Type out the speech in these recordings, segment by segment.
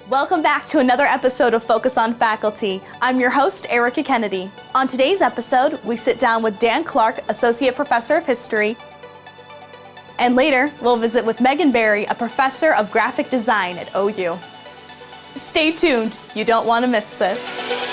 Welcome back to another episode of Focus on Faculty. I'm your host, Erica Kennedy. On today's episode, we sit down with Dan Clark, Associate Professor of History, and later we'll visit with Clark&Barry, a Professor of Graphic Design at OU. Stay tuned, you don't want to miss this.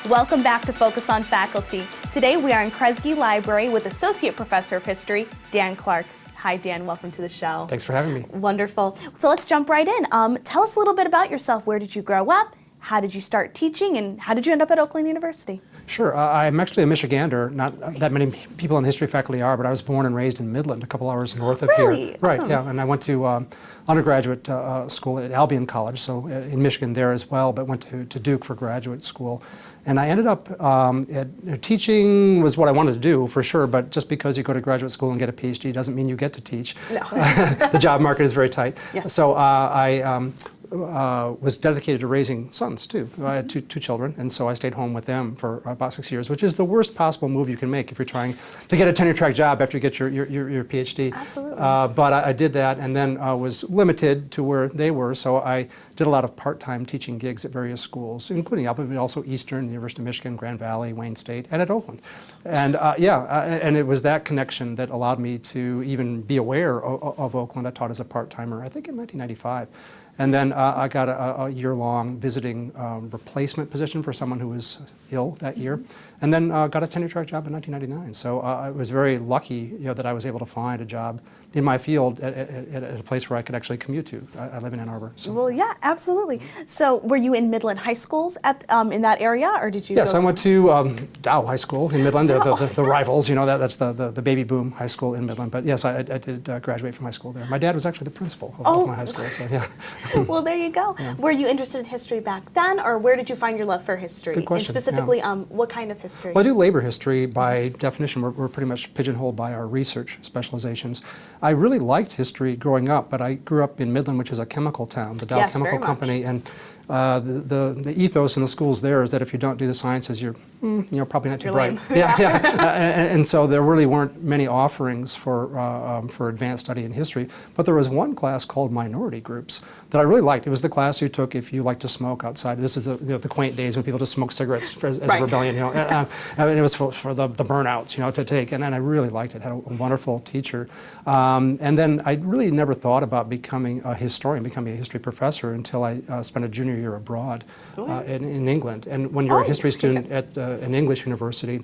Welcome back to Focus on Faculty. Today we are in Kresge Library with Associate Professor of History, Dan Clark. Hi Dan, welcome to the show. Thanks for having me. Wonderful. So let's jump right in. Tell us a little bit about yourself. Where did you grow up? How did you start teaching? And how did you end up at Oakland University? Sure. I'm actually a Michigander. Not that many people in the history faculty are, but I was born and raised in Midland, a couple hours north of here. Really? Right, Awesome. yeah. And I went to undergraduate school at Albion College, so in Michigan there as well, but went to Duke for graduate school. And I ended up, teaching was what I wanted to do for sure, but just because you go to graduate school and get a PhD doesn't mean you get to teach. No. The job market is very tight. Yes. So I was dedicated to raising sons too. I had two children, and so I stayed home with them for about 6 years, which is the worst possible move you can make if you're trying to get a tenure-track job after you get your PhD. Absolutely. But I did that, and then was limited to where they were, so I did a lot of part-time teaching gigs at various schools, including Albion, but also Eastern, University of Michigan, Grand Valley, Wayne State, and at Oakland. And and it was that connection that allowed me to even be aware of Oakland. I taught as a part-timer, I think in 1995. And then I got a year-long visiting replacement position for someone who was ill that year, and then got a tenure-track job in 1999. So I was very lucky, that I was able to find a job in my field at a place where I could actually commute to. I live in Ann Arbor. So. Well, yeah, absolutely. So were you in Midland high schools in that area, or did you Yes, go I went to Dow High School in Midland, the rivals, that's the baby boom high school in Midland. But yes, I did graduate from high school there. My dad was actually the principal of my high school, so yeah. Well, there you go. Yeah. Were you interested in history back then, or where did you find your love for history? Good question. And specifically, what kind of history? Well, I do labor history. By definition, we're pretty much pigeonholed by our research specializations. I really liked history growing up, but I grew up in Midland, which is a chemical town, the Dow Chemical Company, and the ethos in the schools there is that if you don't do the sciences, you're probably not too bright. And so there really weren't many offerings for advanced study in history. But there was one class called Minority Groups that I really liked. It was the class you took if you liked to smoke outside. This is the quaint days when people just smoked cigarettes as a rebellion. And it was for the burnouts, to take. And I really liked it. Had a wonderful teacher. And then I really never thought about becoming a historian, becoming a history professor until I spent a junior year abroad in England. And when you're a history student at an English university,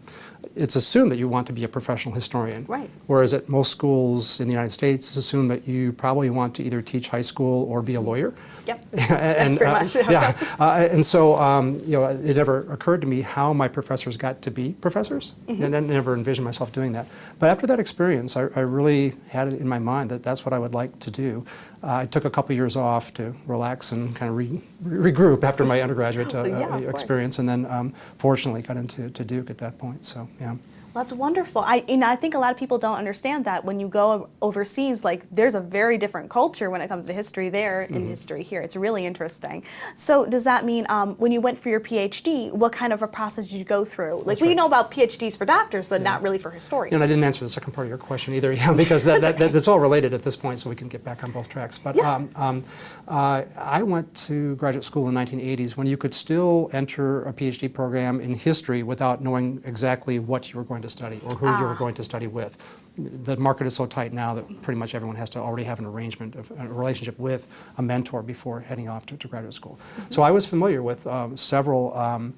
it's assumed that you want to be a professional historian. Right. Whereas at most schools in the United States, it's assumed that you probably want to either teach high school or be a lawyer. Yep. And, That's pretty much. And so, it never occurred to me how my professors got to be professors, and I never envisioned myself doing that. But after that experience, I really had it in my mind that that's what I would like to do. I took a couple years off to relax and kind of regroup after my undergraduate experience, and then fortunately got into Duke at that point. So, yeah. Well, that's wonderful. I think a lot of people don't understand that when you go overseas, there's a very different culture when it comes to history there and history here. It's really interesting. So does that mean when you went for your PhD, what kind of a process did you go through? We know about PhDs for doctors, but not really for historians. And I didn't answer the second part of your question either, because that's all related at this point, so we can get back on both tracks. But I went to graduate school in the 1980s when you could still enter a PhD program in history without knowing exactly what you were going to study or who you were going to study with. The market is so tight now that pretty much everyone has to already have a relationship with a mentor before heading off to graduate school. So I was familiar with several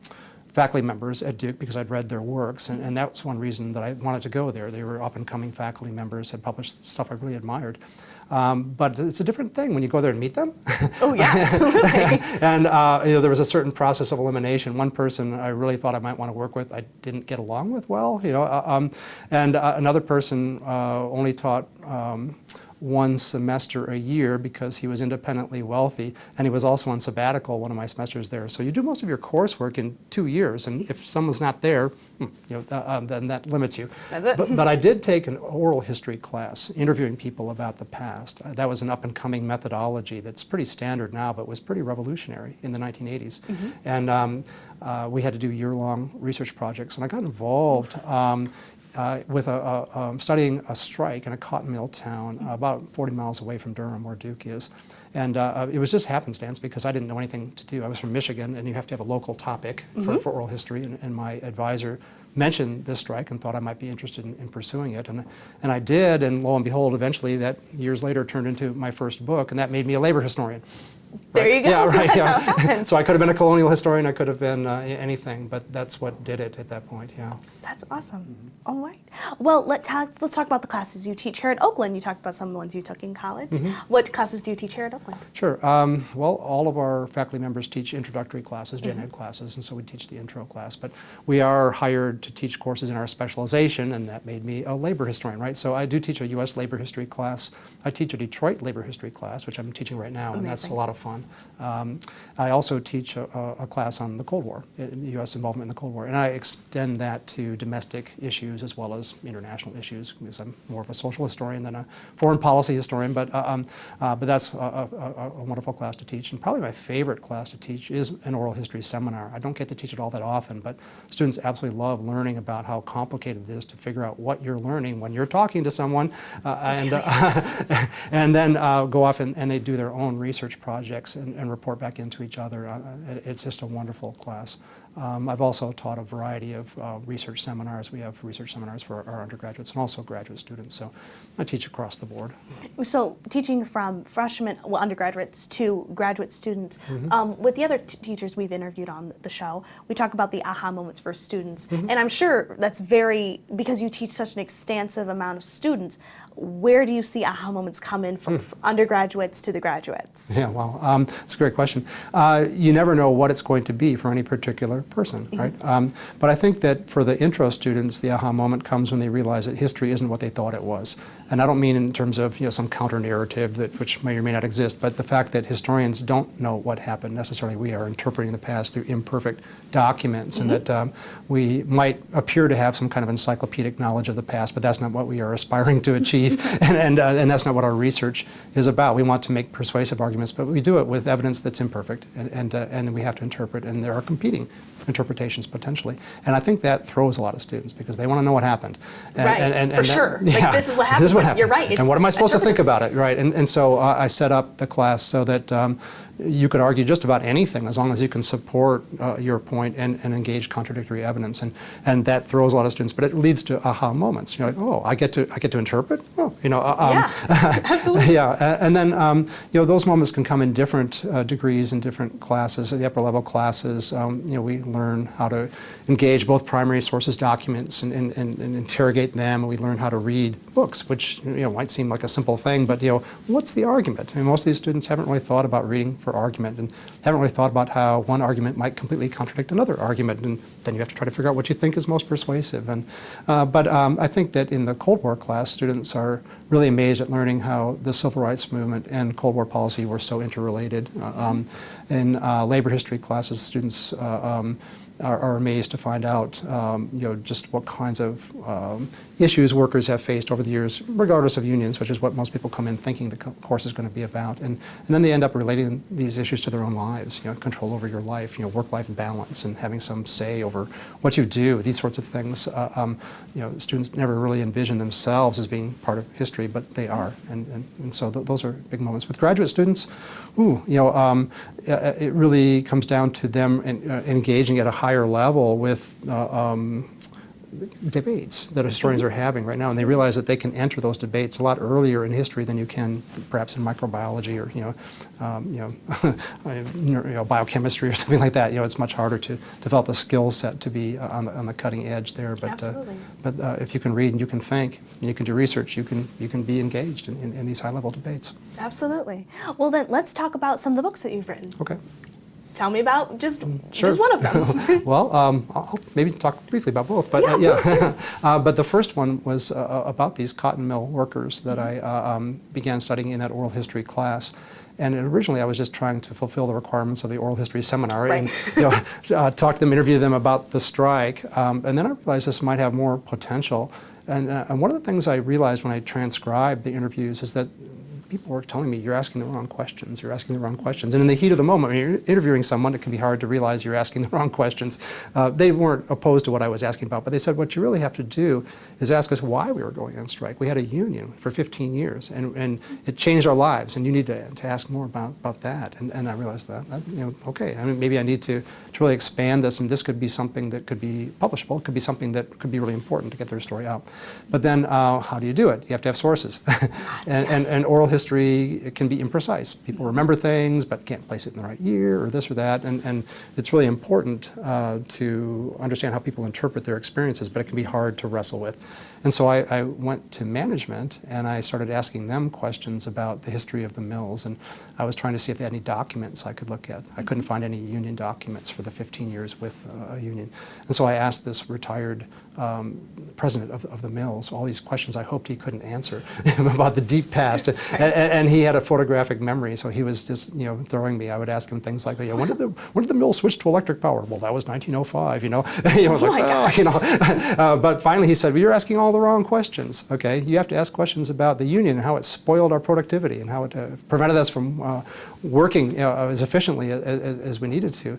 faculty members at Duke because I'd read their works, and that's one reason that I wanted to go there. They were up-and-coming faculty members, had published stuff I really admired. But it's a different thing when you go there and meet them. Oh yeah, absolutely. And there was a certain process of elimination. One person I really thought I might want to work with, I didn't get along with well. And another person only taught one semester a year because he was independently wealthy, and he was also on sabbatical one of my semesters there. So you do most of your coursework in 2 years, and if someone's not there, then that limits you. But I did take an oral history class, interviewing people about the past. That was an up-and-coming methodology that's pretty standard now, but was pretty revolutionary in the 1980s. And we had to do year-long research projects, and I got involved with studying a strike in a cotton mill town about 40 miles away from Durham, where Duke is. And it was just happenstance because I didn't know anything to do. I was from Michigan, and you have to have a local topic for oral history, and my advisor mentioned this strike and thought I might be interested in pursuing it. And I did, and lo and behold, eventually that years later turned into my first book, and that made me a labor historian. There you go. Yeah, right. That's Yeah. how it happens. So I could have been a colonial historian. I could have been anything, but that's what did it at that point. Yeah. That's awesome. All right. Well, let's talk about the classes you teach here at Oakland. You talked about some of the ones you took in college. What classes do you teach here at Oakland? Sure. Well, all of our faculty members teach introductory classes, gen ed classes, and so we teach the intro class. But we are hired to teach courses in our specialization, and that made me a labor historian, right? So I do teach a U.S. labor history class. I teach a Detroit labor history class, which I'm teaching right now, and that's a lot of fun. I also teach a class on the Cold War, the U.S. involvement in the Cold War, and I extend that to domestic issues as well as international issues, because I'm more of a social historian than a foreign policy historian, but that's a wonderful class to teach. And probably my favorite class to teach is an oral history seminar. I don't get to teach it all that often, but students absolutely love learning about how complicated it is to figure out what you're learning when you're talking to someone, and then go off and they do their own research projects and report back into each other. It's just a wonderful class. I've also taught a variety of research seminars. We have research seminars for our undergraduates and also graduate students. So I teach across the board. So teaching from freshmen, undergraduates to graduate students. With the other teachers we've interviewed on the show, we talk about the aha moments for students. And I'm sure that's because you teach such an extensive amount of students, where do you see aha moments come in from undergraduates to the graduates? Yeah, well, that's a great question. You never know what it's going to be for any particular person, right? But I think that for the intro students, the aha moment comes when they realize that history isn't what they thought it was. And I don't mean in terms of some counter-narrative which may or may not exist, but the fact that historians don't know what happened necessarily. We are interpreting the past through imperfect documents, and that we might appear to have some kind of encyclopedic knowledge of the past, but that's not what we are aspiring to achieve, and that's not what our research is about. We want to make persuasive arguments, but we do it with evidence that's imperfect, and we have to interpret, and there are competing interpretations potentially. And I think that throws a lot of students because they want to know what happened. For sure. Yeah, like, this is what happened. This is what happened. You're right. And what am I supposed to think about it, right? And so I set up the class so that you could argue just about anything as long as you can support your point and engage contradictory evidence, and that throws a lot of students. But it leads to aha moments. You're like, oh, I get to interpret. Oh, yeah, absolutely. Yeah, and then those moments can come in different degrees in different classes. In the upper level classes, we learn how to engage both primary sources documents and interrogate them. And we learn how to read books, which might seem like a simple thing, but what's the argument? I mean, most of these students haven't really thought about reading for argument and haven't really thought about how one argument might completely contradict another argument, and then you have to try to figure out what you think is most persuasive. And but I think that in the Cold War class, students are really amazed at learning how the Civil Rights Movement and Cold War policy were so interrelated. In labor history classes, students are amazed to find out, just what kinds of issues workers have faced over the years, regardless of unions, which is what most people come in thinking the course is going to be about. And then they end up relating these issues to their own lives, control over your life, work-life balance, and having some say over what you do, these sorts of things. Students never really envision themselves as being part of history, but they are. And so those are big moments. With graduate students, it really comes down to them engaging at a higher level with debates that historians are having right now, and they realize that they can enter those debates a lot earlier in history than you can perhaps in microbiology or biochemistry or something like that. It's much harder to develop a skill set to be on the cutting edge there. But if you can read and you can think and you can do research, you can be engaged in these high level debates. Absolutely. Well, then let's talk about some of the books that you've written. Okay. Tell me about just Sure. one of them. Well, I'll maybe talk briefly about both, but but the first one was about these cotton mill workers that I began studying in that oral history class. And originally, I was just trying to fulfill the requirements of the oral history seminar and talk to them, interview them about the strike. And then I realized this might have more potential. And one of the things I realized when I transcribed the interviews is that people were telling me, you're asking the wrong questions, you're asking the wrong questions. And in the heat of the moment, when you're interviewing someone, it can be hard to realize you're asking the wrong questions. They weren't opposed to what I was asking about, but they said, what you really have to do is ask us why we were going on strike. We had a union for 15 years, and it changed our lives, and you need to ask more about that. And I realized that, okay, I mean, maybe I need to really expand this, and this could be something that could be publishable. It could be something that could be really important to get their story out. But then how do you do it? You have to have sources. and oral history, it can be imprecise. People remember things but can't place it in the right year or this or that, and it's really important to understand how people interpret their experiences, but it can be hard to wrestle with. And so I went to management and I started asking them questions about the history of the mills, and I was trying to see if they had any documents I could look at. I couldn't find any union documents for the 15 years with a union. And so I asked this retired president of the mills all these questions I hoped he couldn't answer about the deep past. And he had a photographic memory, so he was just throwing me. I would ask him things like, when did the mill switch to electric power? Well, that was 1905. But finally he said, well, you're asking all the wrong questions. Okay, you have to ask questions about the union and how it spoiled our productivity and how it prevented us from working as efficiently as we needed to.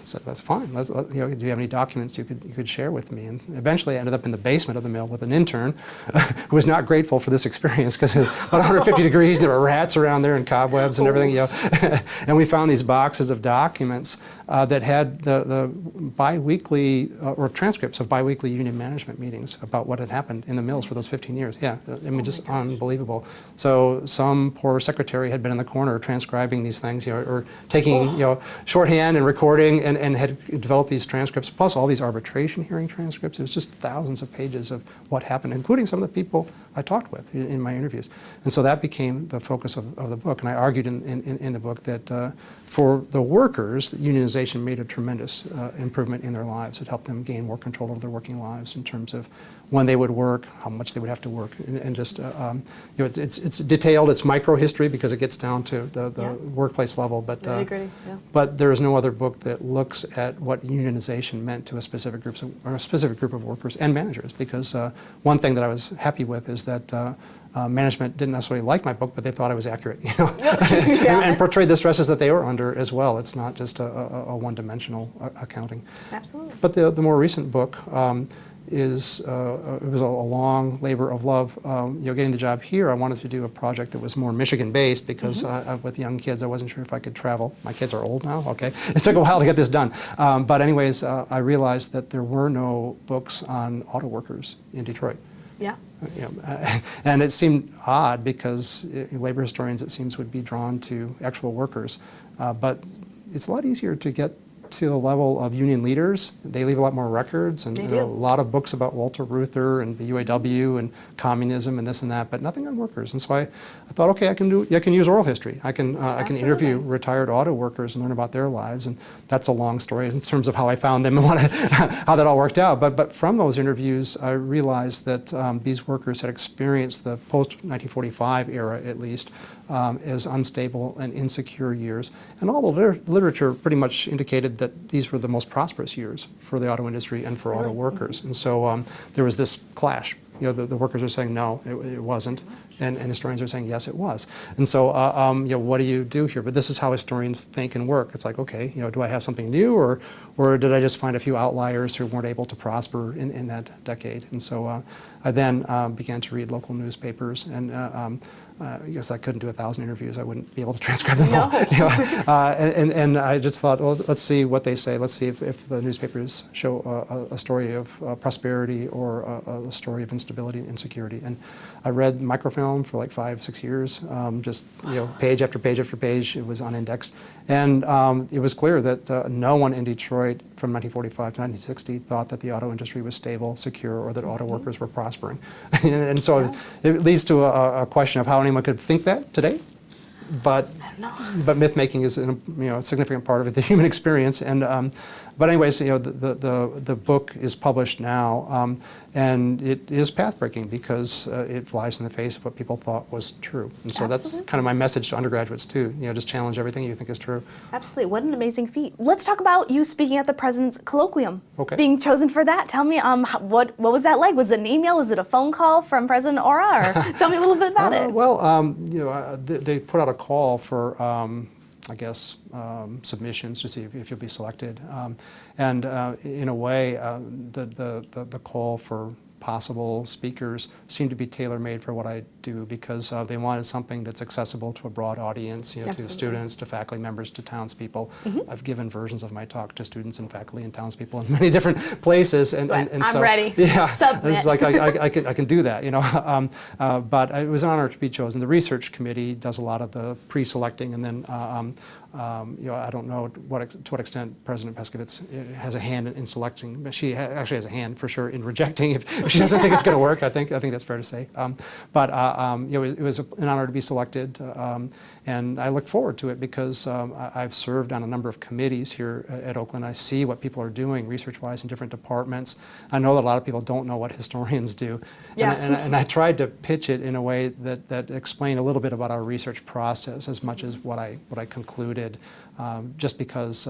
So that's fine. Do you have any documents you could share with me? And eventually I ended up in the basement of the mill with an intern who was not grateful for this experience because it was about 150 degrees. There were rats around there and cobwebs and everything. And we found these boxes of documents that had the biweekly or transcripts of biweekly union management meetings about what had happened in the mills for those 15 years. Yeah, I mean, just unbelievable. So some poor secretary had been in the corner transcribing these things, or taking shorthand and recording, and had developed these transcripts, plus all these arbitration hearing transcripts. It was just thousands of pages of what happened, including some of the people I talked with in my interviews. And so that became the focus of the book. And I argued in the book that for the workers, unionization made a tremendous improvement in their lives. It helped them gain more control over their working lives in terms of when they would work, how much they would have to work, and just it's detailed. It's micro history because it gets down to the workplace level. But but there is no other book that looks at what unionization meant to a specific group of workers and managers. Because one thing that I was happy with is that. Management didn't necessarily like my book, but they thought I was accurate, and portrayed the stresses that they were under as well. It's not just a one-dimensional accounting. Absolutely. But the more recent book it was a long labor of love. Getting the job here, I wanted to do a project that was more Michigan-based because with young kids, I wasn't sure if I could travel. My kids are old now. Okay, it took a while to get this done. But anyways, I realized that there were no books on auto workers in Detroit. Yeah. And it seemed odd because labor historians, it seems, would be drawn to actual workers. But it's a lot easier to get to the level of union leaders. They leave a lot more records, and there are a lot of books about Walter Reuther and the UAW and communism and this and that, but nothing on workers. And so I thought, okay, I can use oral history. I can interview retired auto workers and learn about their lives, and that's a long story in terms of how I found them and how that all worked out. But from those interviews, I realized that these workers had experienced the post-1945 era, at least, as unstable and insecure years. And all the literature pretty much indicated that these were the most prosperous years for the auto industry and for auto workers. And so there was this clash. The workers are saying, no, it wasn't. And historians are saying, yes, it was. And so, what do you do here? But this is how historians think and work. It's like, okay, do I have something new, or did I just find a few outliers who weren't able to prosper in that decade? And so I then began to read local newspapers, and I guess I couldn't do 1,000 interviews. I wouldn't be able to transcribe them all. And I just thought, well, let's see what they say. Let's see if the newspapers show a story of prosperity or a story of instability and insecurity. And I read microfilm for like 5-6 years, just page after page after page. It was unindexed, and it was clear that no one in Detroit from 1945 to 1960 thought that the auto industry was stable, secure, or that auto workers were prospering. And so it leads to a question of how anyone could think that today. but myth making is a significant part of the human experience. And but anyways, the book is published now, and it is pathbreaking because it flies in the face of what people thought was true. And so that's kind of my message to undergraduates too. Just challenge everything you think is true. Absolutely. What an amazing feat. Let's talk about you speaking at the President's Colloquium. Okay. Being chosen for that. Tell me, what was that like? Was it an email? Was it a phone call from President Ora? Or tell me a little bit about it. Well, they put out a call for submissions to see if you'll be selected. And in a way, the call for possible speakers seemed to be tailor-made for what I do because they wanted something that's accessible to a broad audience, to students, to faculty members, to townspeople. I've given versions of my talk to students and faculty and townspeople in many different places. And I'm so, ready. Yeah, Submit. it's like I can do that, but it was an honor to be chosen. The research committee does a lot of the pre-selecting, and then I don't know to what extent President Peskovitz has a hand in selecting, but she actually has a hand for sure in rejecting if she doesn't think it's going to work. I think that's fair to say. It was an honor to be selected, and I look forward to it because I've served on a number of committees here at Oakland. I see what people are doing research-wise in different departments. I know that a lot of people don't know what historians do, and I tried to pitch it in a way that explained a little bit about our research process as much as what I concluded, just because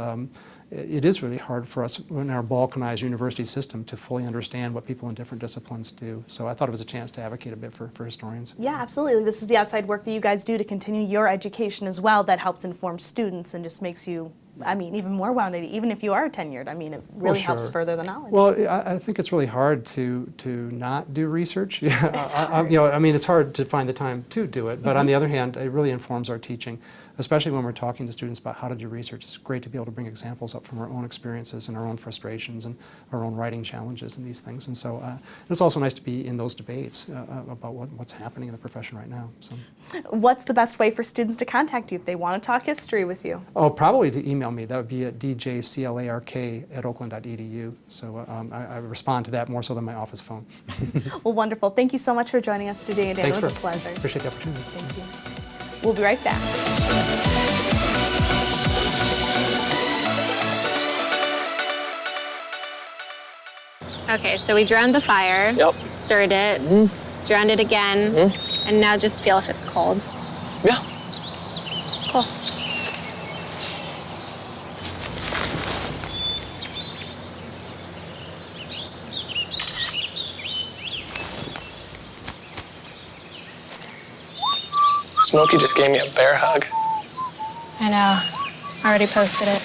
it is really hard for us in our balkanized university system to fully understand what people in different disciplines do. So I thought it was a chance to advocate a bit for historians. Yeah, absolutely. This is the outside work that you guys do to continue your education as well that helps inform students and just makes you, even more rounded, even if you are tenured. It really helps further the knowledge. Well, I think it's really hard to not do research. It's hard to find the time to do it, but on the other hand, it really informs our teaching, especially when we're talking to students about how to do research. It's great to be able to bring examples up from our own experiences and our own frustrations and our own writing challenges and these things. And so it's also nice to be in those debates about what's happening in the profession right now. So. What's the best way for students to contact you if they want to talk history with you? Oh, probably to email me. That would be at djclark@oakland.edu. So I respond to that more so than my office phone. Well, wonderful. Thank you so much for joining us today, Dan. It was a pleasure. Appreciate the opportunity. Thank you. We'll be right back. Okay, so we drowned the fire, stirred it, drowned it again, and now just feel if it's cold. Yeah. Cool. Smokey just gave me a bear hug. I know. Already posted it.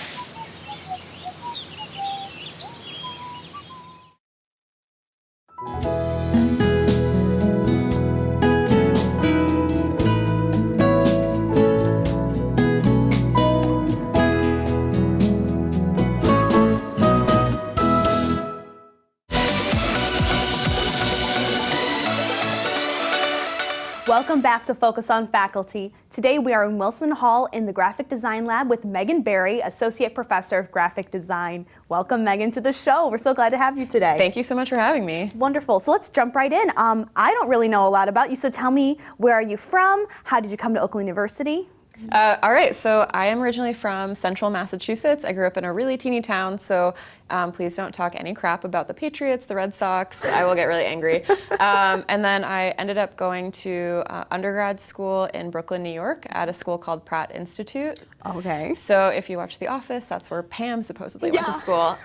Welcome back to Focus on Faculty. Today we are in Wilson Hall in the Graphic Design Lab with Clark&Barry, Associate Professor of Graphic Design. Welcome, Megan, to the show. We're so glad to have you today. Thank you so much for having me. Wonderful. So let's jump right in. I don't really know a lot about you, so tell me, where are you from? How did you come to Oakland University? All right, so I am originally from central Massachusetts. I grew up in a really teeny town, so please don't talk any crap about the Patriots, the Red Sox. I will get really angry. And then I ended up going to undergrad school in Brooklyn, New York at a school called Pratt Institute. Okay. So if you watch The Office, that's where Pam supposedly went to school.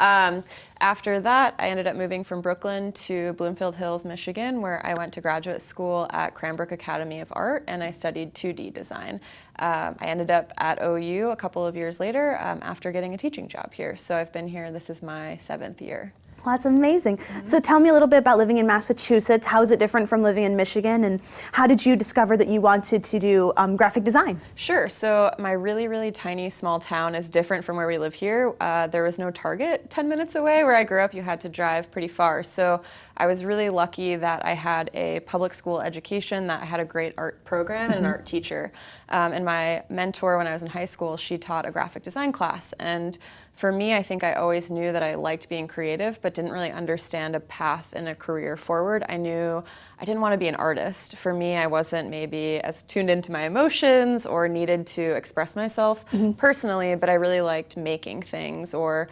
After that, I ended up moving from Brooklyn to Bloomfield Hills, Michigan, where I went to graduate school at Cranbrook Academy of Art, and I studied 2D design. I ended up at OU a couple of years later after getting a teaching job here. So I've been here, this is my 7th year. Well, that's amazing. So tell me a little bit about living in Massachusetts. How is it different from living in Michigan? And how did you discover that you wanted to do graphic design? Sure. So my really, really tiny small town is different from where we live here. There was no Target 10 minutes away. Where I grew up, you had to drive pretty far. So I was really lucky that I had a public school education, that I had a great art program and an art teacher. And my mentor when I was in high school, she taught a graphic design class. And for me, I think I always knew that I liked being creative, but didn't really understand a path in a career forward. I knew I didn't want to be an artist. For me, I wasn't maybe as tuned into my emotions or needed to express myself personally, but I really liked making things or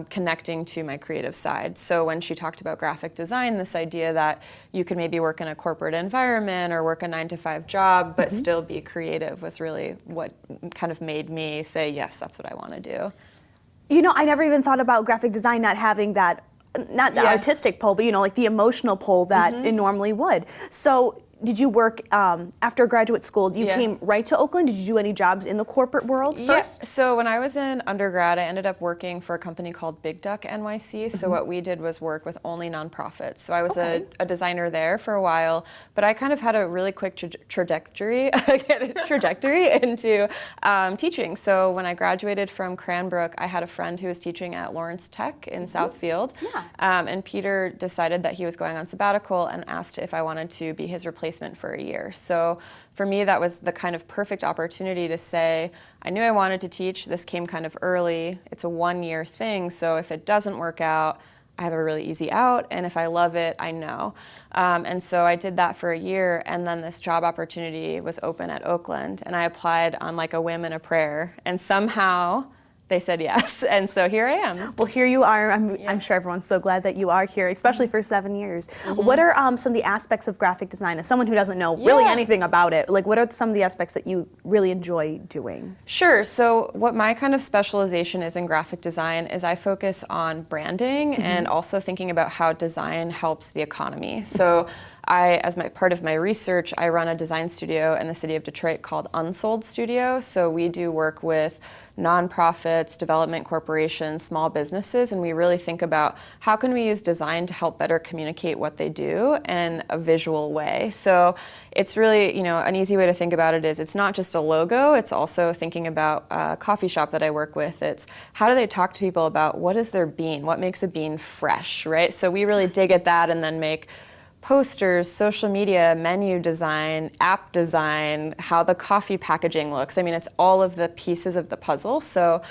connecting to my creative side. So when she talked about graphic design, this idea that you could maybe work in a corporate environment or work a 9-to-5 job, but still be creative was really what kind of made me say, yes, that's what I want to do. You know, I never even thought about graphic design not having that, not the artistic pull, but you know, like the emotional pull that it normally would. So did you work after graduate school? You came right to Oakland. Did you do any jobs in the corporate world first? Yeah. So when I was in undergrad, I ended up working for a company called Big Duck NYC. So what we did was work with only nonprofits. So I was a designer there for a while, but I kind of had a really quick trajectory into teaching. So when I graduated from Cranbrook, I had a friend who was teaching at Lawrence Tech in Southfield. And Peter decided that he was going on sabbatical and asked if I wanted to be his replacement for a year. So for me, that was the kind of perfect opportunity to say, I knew I wanted to teach. This came kind of early. It's a 1-year thing. So if it doesn't work out, I have a really easy out. And if I love it, I know. And so I did that for a year. And then this job opportunity was open at Oakland. And I applied on like a whim and a prayer. And somehow they said yes, and so here I am. Well, here you are. I'm sure everyone's so glad that you are here, especially for 7 years. What are some of the aspects of graphic design, as someone who doesn't know really anything about it, like what are some of the aspects that you really enjoy doing? Sure, so what my kind of specialization is in graphic design is I focus on branding and also thinking about how design helps the economy. So as part of my research, I run a design studio in the city of Detroit called Unsold Studio. So we do work with nonprofits, development corporations, small businesses, and we really think about how can we use design to help better communicate what they do in a visual way. So it's really, an easy way to think about it is it's not just a logo, it's also thinking about a coffee shop that I work with. It's how do they talk to people about what is their bean, what makes a bean fresh, right? So we really dig at that and then make posters, social media, menu design, app design, how the coffee packaging looks. I mean, it's all of the pieces of the puzzle. So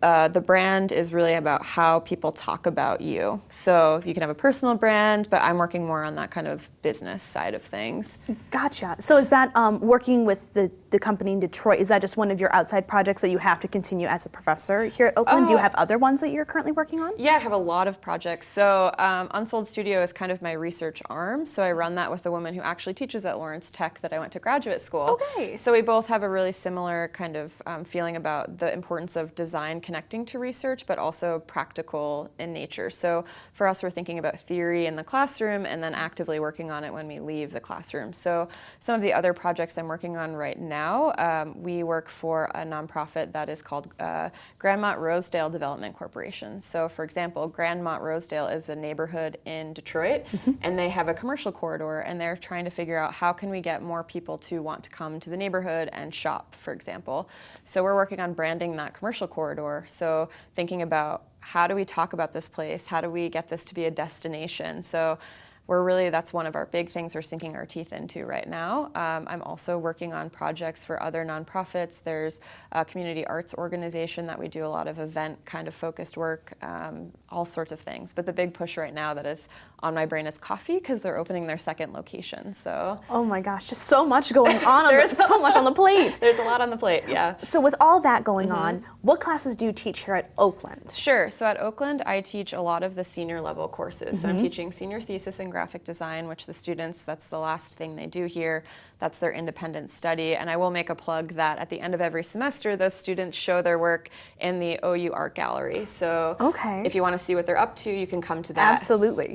the brand is really about how people talk about you. So you can have a personal brand, but I'm working more on that kind of business side of things. Gotcha. So is that working with the company in Detroit, is that just one of your outside projects that you have to continue as a professor here at Oakland? Do you have other ones that you're currently working on? Yeah, I have a lot of projects. So Unsold Studio is kind of my research arm. So I run that with a woman who actually teaches at Lawrence Tech that I went to graduate school. Okay. So we both have a really similar kind of feeling about the importance of design connecting to research, but also practical in nature. So for us, we're thinking about theory in the classroom and then actively working on it when we leave the classroom. So some of the other projects I'm working on right now, we work for a nonprofit that is called Grandmont Rosedale Development Corporation. So for example, Grandmont Rosedale is a neighborhood in Detroit, and they have a commercial corridor, and they're trying to figure out how can we get more people to want to come to the neighborhood and shop, for example. So we're working on branding that commercial corridor. So thinking about how do we talk about this place? How do we get this to be a destination? So that's one of our big things we're sinking our teeth into right now. I'm also working on projects for other nonprofits. There's a community arts organization that we do a lot of event kind of focused work, all sorts of things. But the big push right now that is on my brain is coffee, because they're opening their second location. So oh my gosh, just so much going on. There's so much on the plate. There's a lot on the plate, yeah. So with all that going on, what classes do you teach here at Oakland? Sure. So at Oakland, I teach a lot of the senior level courses. So I'm teaching senior thesis in graphic design, which the students, that's the last thing they do here. That's their independent study. And I will make a plug that at the end of every semester, those students show their work in the OU Art Gallery. So if you want to see what they're up to, you can come to that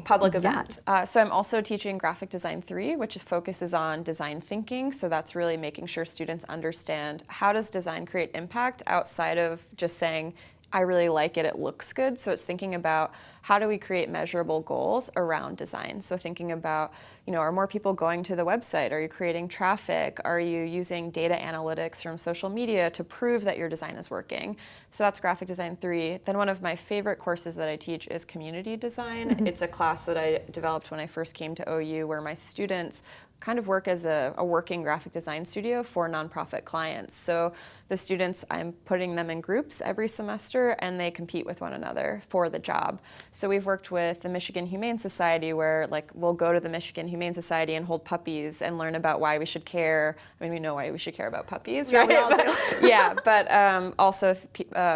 public event. So I'm also teaching Graphic Design 3, which focuses on design thinking. So that's really making sure students understand how does design create impact outside of just saying, I really like it, it looks good. So it's thinking about how do we create measurable goals around design. So thinking about, are more people going to the website? Are you creating traffic? Are you using data analytics from social media to prove that your design is working? So that's Graphic Design 3. Then one of my favorite courses that I teach is Community Design. It's a class that I developed when I first came to OU, where my students kind of work as a working graphic design studio for nonprofit clients. So the students, I'm putting them in groups every semester, and they compete with one another for the job. So we've worked with the Michigan Humane Society, where like we'll go to the Michigan Humane Society and hold puppies and learn about why we should care. I mean, we know why we should care about puppies, right? Yeah, we all do. Yeah, but also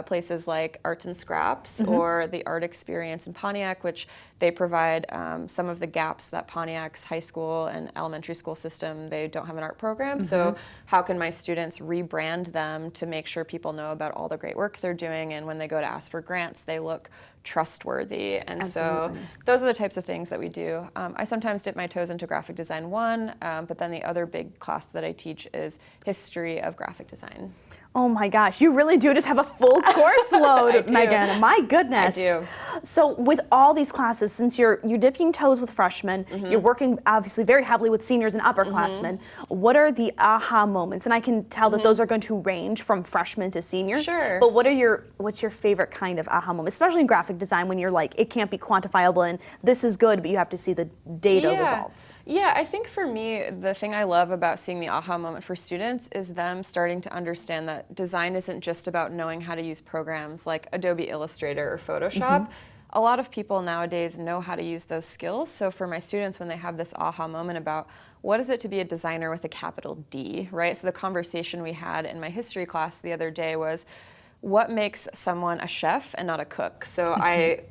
places like Arts and Scraps or the Art Experience in Pontiac, which they provide some of the gaps that Pontiac's high school and elementary school system, they don't have an art program. So how can my students rebrand them to make sure people know about all the great work they're doing, and when they go to ask for grants, they look trustworthy. And so those are the types of things that we do. I sometimes dip my toes into graphic design 1, but then the other big class that I teach is history of graphic design. Oh my gosh, you really do just have a full course load, Megan. My goodness. I do. So with all these classes, since you're dipping toes with freshmen, you're working obviously very heavily with seniors and upperclassmen, what are the aha moments? And I can tell that those are going to range from freshmen to seniors. Sure. But what's your favorite kind of aha moment, especially in graphic design, when you're like, it can't be quantifiable and this is good, but you have to see the data results? Yeah, I think for me, the thing I love about seeing the aha moment for students is them starting to understand that design isn't just about knowing how to use programs like Adobe Illustrator or Photoshop. A lot of people nowadays know how to use those skills. So for my students, when they have this aha moment about what is it to be a designer with a capital D, right? So the conversation we had in my history class the other day was, what makes someone a chef and not a cook? So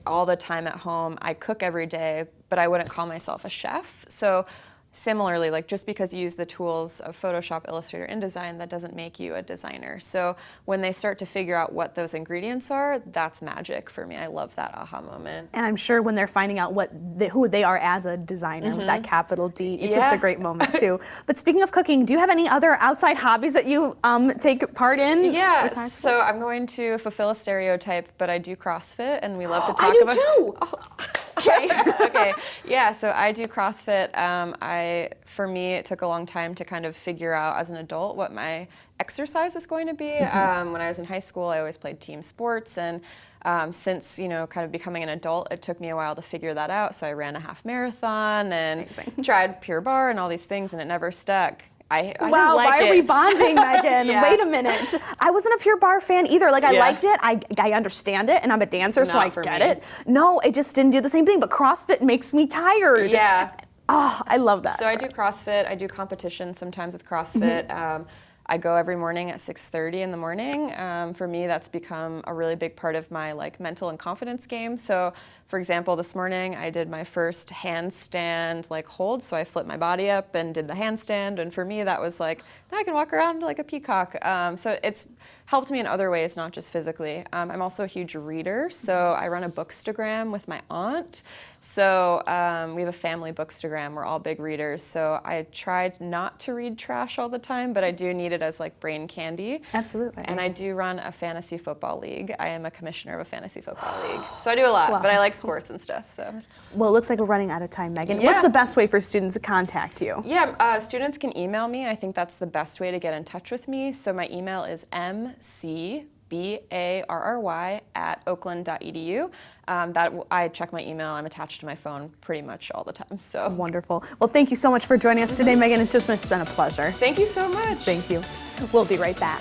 all the time at home, I cook every day, but I wouldn't call myself a chef. So similarly, like just because you use the tools of Photoshop, Illustrator, InDesign, that doesn't make you a designer. So when they start to figure out what those ingredients are, that's magic for me. I love that aha moment. And I'm sure when they're finding out who they are as a designer with that capital D, it's just a great moment too. But speaking of cooking, do you have any other outside hobbies that you take part in? Yeah, so I'm going to fulfill a stereotype, but I do CrossFit, and we love to talk I do about. too. Okay. Yeah, so I do CrossFit. For me, it took a long time to kind of figure out as an adult what my exercise was going to be. When I was in high school, I always played team sports, and since kind of becoming an adult, it took me a while to figure that out. So I ran a half marathon and tried Pure Barre and all these things, and it never stuck. I wow, like why it. are we bonding, Megan? Wait a minute. I wasn't a Pure Barre fan either. Like, I liked it. I understand it, and I'm a dancer, so I get it. No, it just didn't do the same thing, but CrossFit makes me tired. Yeah. Oh, I love that. So I do CrossFit. I do competition sometimes with CrossFit. I go every morning at 6:30 in the morning. For me, that's become a really big part of my mental and confidence game. So, for example, this morning I did my first handstand hold. So I flipped my body up and did the handstand. And for me, that was now I can walk around like a peacock. So it's helped me in other ways, not just physically. I'm also a huge reader. So I run a bookstagram with my aunt. So we have a family bookstagram. We're all big readers. So I tried not to read trash all the time, but I do need it as brain candy. Absolutely. And I do run a fantasy football league. I am a commissioner of a fantasy football league. So I do a lot, but I like sports and stuff. So. Well, it looks like we're running out of time, Megan. Yeah. What's the best way for students to contact you? Yeah, students can email me. I think that's the best way to get in touch with me. So my email is mcbarry@oakland.edu. I check my email. I'm attached to my phone pretty much all the time. So wonderful. Well, thank you so much for joining us today, Megan. It's just been a pleasure. Thank you so much. Thank you. We'll be right back.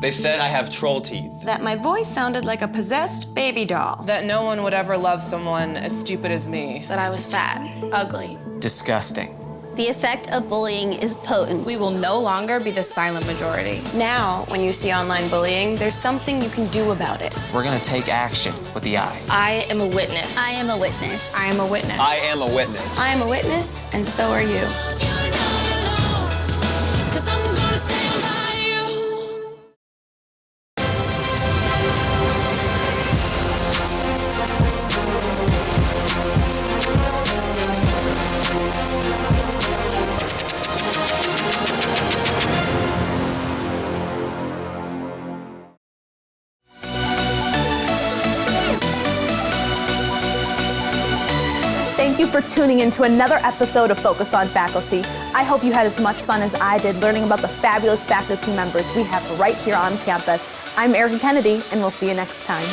They said I have troll teeth. That my voice sounded like a possessed baby doll. That no one would ever love someone as stupid as me. That I was fat, ugly. Disgusting. The effect of bullying is potent. We will no longer be the silent majority. Now, when you see online bullying, there's something you can do about it. We're gonna take action with the I. I am a witness. I am a witness. I am a witness. I am a witness. I am a witness, and so are you. Thank you for tuning in to another episode of Focus on Faculty. I hope you had as much fun as I did learning about the fabulous faculty members we have right here on campus. I'm Erica Kennedy, and we'll see you next time.